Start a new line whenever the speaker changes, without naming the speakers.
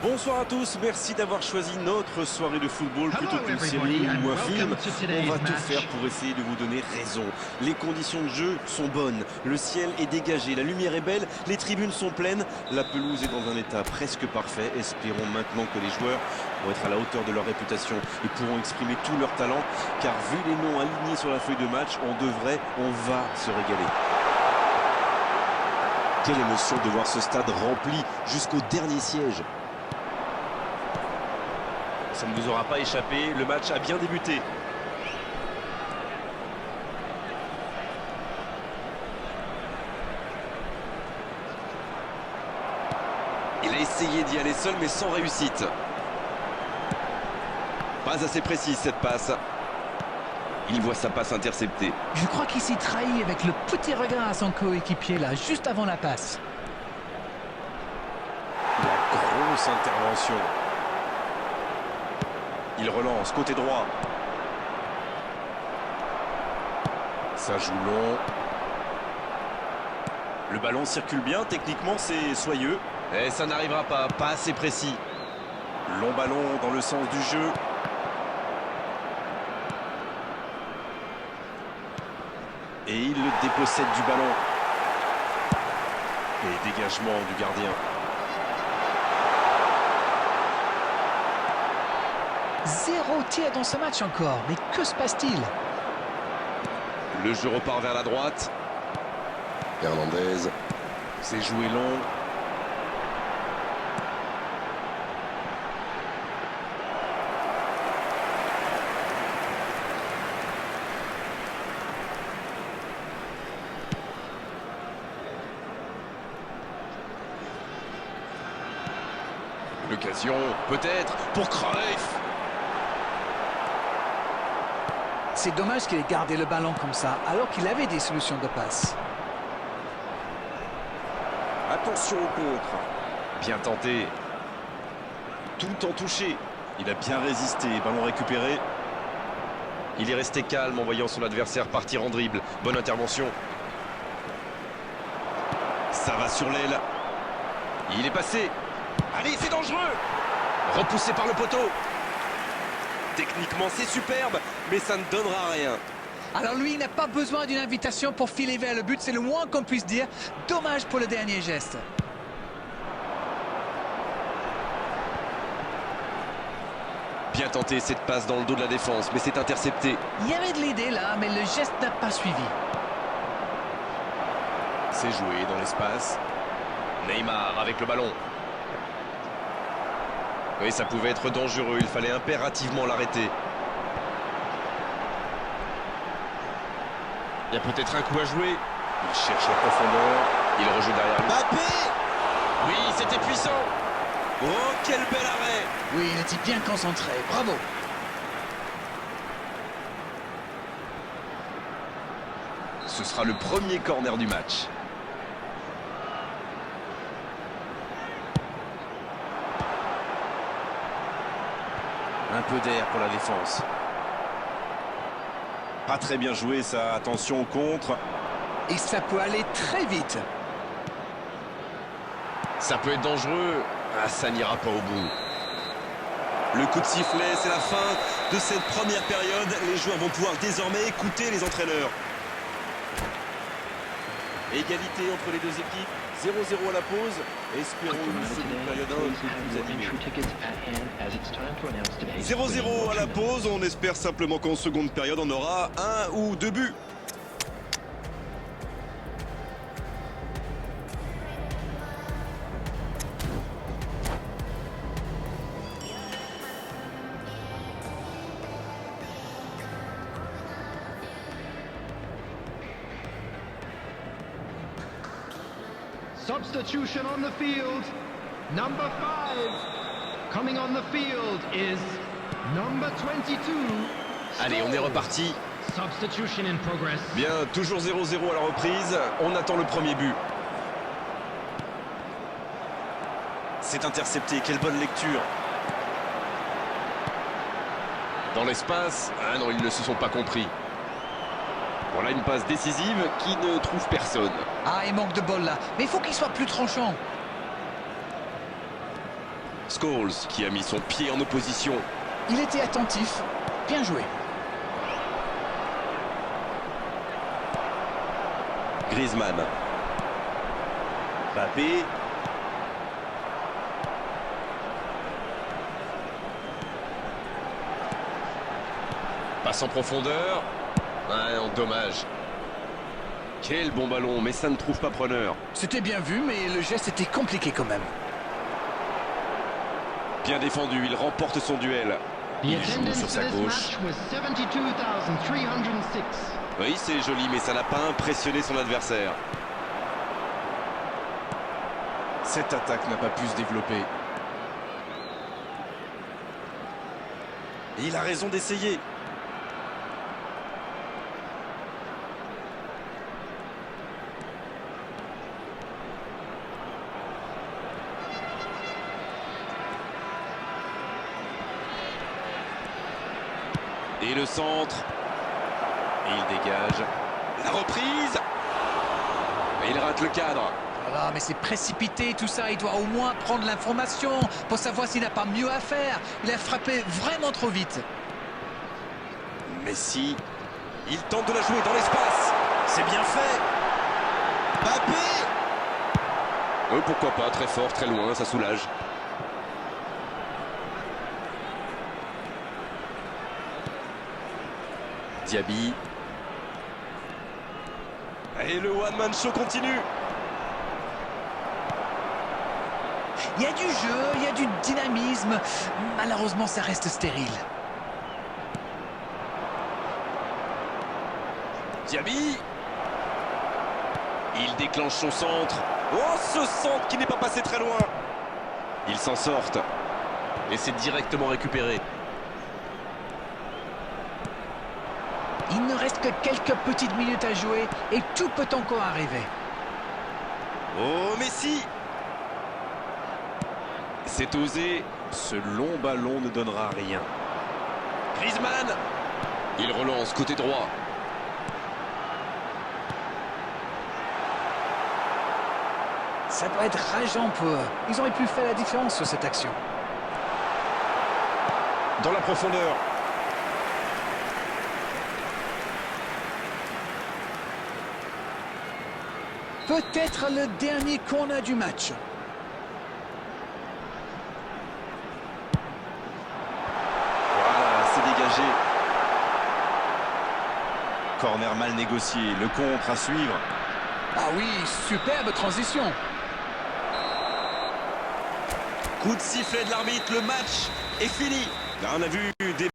Bonsoir à tous, merci d'avoir choisi notre soirée de football plutôt qu'une série ou un film. On va tout faire pour essayer de vous donner raison. Les conditions de jeu sont bonnes, le ciel est dégagé, la lumière est belle, les tribunes sont pleines, la pelouse est dans un état presque parfait. Espérons maintenant que les joueurs vont être à la hauteur de leur réputation et pourront exprimer tout leur talent, car vu les noms alignés sur la feuille de match, on va se régaler. Quelle émotion de voir ce stade rempli jusqu'au dernier siège. Ça ne vous aura pas échappé, le match a bien débuté. Il a essayé d'y aller seul mais sans réussite. Pas assez précise cette passe. Il voit sa passe interceptée.
Je crois qu'il s'y trahit avec le petit regard à son coéquipier là, juste avant la passe.
La grosse intervention. Il relance, côté droit. Ça joue long. Le ballon circule bien, techniquement c'est soyeux. Et ça n'arrivera pas assez précis. Long ballon dans le sens du jeu. Et il le dépossède du ballon. Et dégagement du gardien.
Zéro tir dans ce match encore, mais que se passe-t-il?
Le jeu repart vers la droite. Hernandez. C'est joué long. L'occasion, peut-être, pour Cruyff.
C'est dommage qu'il ait gardé le ballon comme ça, alors qu'il avait des solutions de passe.
Attention au contre. Bien tenté. Tout en touché. Il a bien résisté. Ballon récupéré. Il est resté calme en voyant son adversaire partir en dribble. Bonne intervention. Ça va sur l'aile. Il est passé. Allez, c'est dangereux. Repoussé par le poteau. Techniquement, c'est superbe, mais ça ne donnera rien.
Alors lui, il n'a pas besoin d'une invitation pour filer vers le but, c'est le moins qu'on puisse dire. Dommage pour le dernier geste.
Bien tenté cette passe dans le dos de la défense, mais c'est intercepté.
Il y avait de l'idée là, mais le geste n'a pas suivi.
C'est joué dans l'espace. Neymar avec le ballon. Oui, ça pouvait être dangereux, il fallait impérativement l'arrêter. Il y a peut-être un coup à jouer. Il cherche la profondeur. Il rejoue derrière lui. Mbappé! Oui, c'était puissant. Oh, quel bel arrêt!
Oui, il était bien concentré, bravo.
Ce sera le premier corner du match. Un peu d'air pour la défense. Pas très bien joué ça, attention au contre.
Et ça peut aller très vite.
Ça peut être dangereux. Ah, ça n'ira pas au bout. Le coup de sifflet, c'est la fin de cette première période. Les joueurs vont pouvoir désormais écouter les entraîneurs. Égalité entre les deux équipes. 0-0 à la pause. Espérons une seconde période 1 plus animée. 0-0 à la pause. On espère simplement qu'en seconde période, on aura un ou deux buts.
Substitution on the field. Number 5. Coming on the field is number 22.
Allez, on est reparti.
Substitution in progress.
Bien, toujours 0-0 à la reprise. On attend le premier but. C'est intercepté. Quelle bonne lecture. Dans l'espace. Ah non, ils ne se sont pas compris. Voilà une passe décisive qui ne trouve personne.
Ah, il manque de bol là. Mais il faut qu'il soit plus tranchant.
Scholes qui a mis son pied en opposition.
Il était attentif. Bien joué.
Griezmann. Mbappé. Passe en profondeur. Ouais, non, dommage. Quel bon ballon, mais ça ne trouve pas preneur.
C'était bien vu, mais le geste était compliqué quand même.
Bien défendu, il remporte son duel.
The
Il joue
attendance
sur
for
sa
this
gauche.
match was 72,306.
Oui, c'est joli, mais ça n'a pas impressionné son adversaire.
Cette attaque n'a pas pu se développer.
Et il a raison d'essayer. Et le centre. Et il dégage. La reprise. Et il rate le cadre.
Voilà, mais c'est précipité tout ça. Il doit au moins prendre l'information pour savoir s'il n'a pas mieux à faire. Il a frappé vraiment trop vite.
Messi. Il tente de la jouer dans l'espace. C'est bien fait. Mbappé. Pourquoi pas, très fort, très loin, ça soulage. Diaby. Et le one-man show continue.
Il y a du jeu, il y a du dynamisme. Malheureusement, ça reste stérile.
Diaby. Il déclenche son centre. Oh, ce centre qui n'est pas passé très loin. Ils s'en sortent. Et c'est directement récupéré.
Il ne reste que quelques petites minutes à jouer et tout peut encore arriver.
Oh, Messi. C'est osé. Ce long ballon ne donnera rien. Griezmann. Il relance côté droit.
Ça doit être rageant pour eux. Ils auraient pu faire la différence sur cette action.
Dans la profondeur.
Peut-être le dernier corner du match.
Voilà, c'est dégagé. Corner mal négocié, le contre à suivre.
Ah oui, superbe transition.
Coup de sifflet de l'arbitre, le match est fini. On a vu des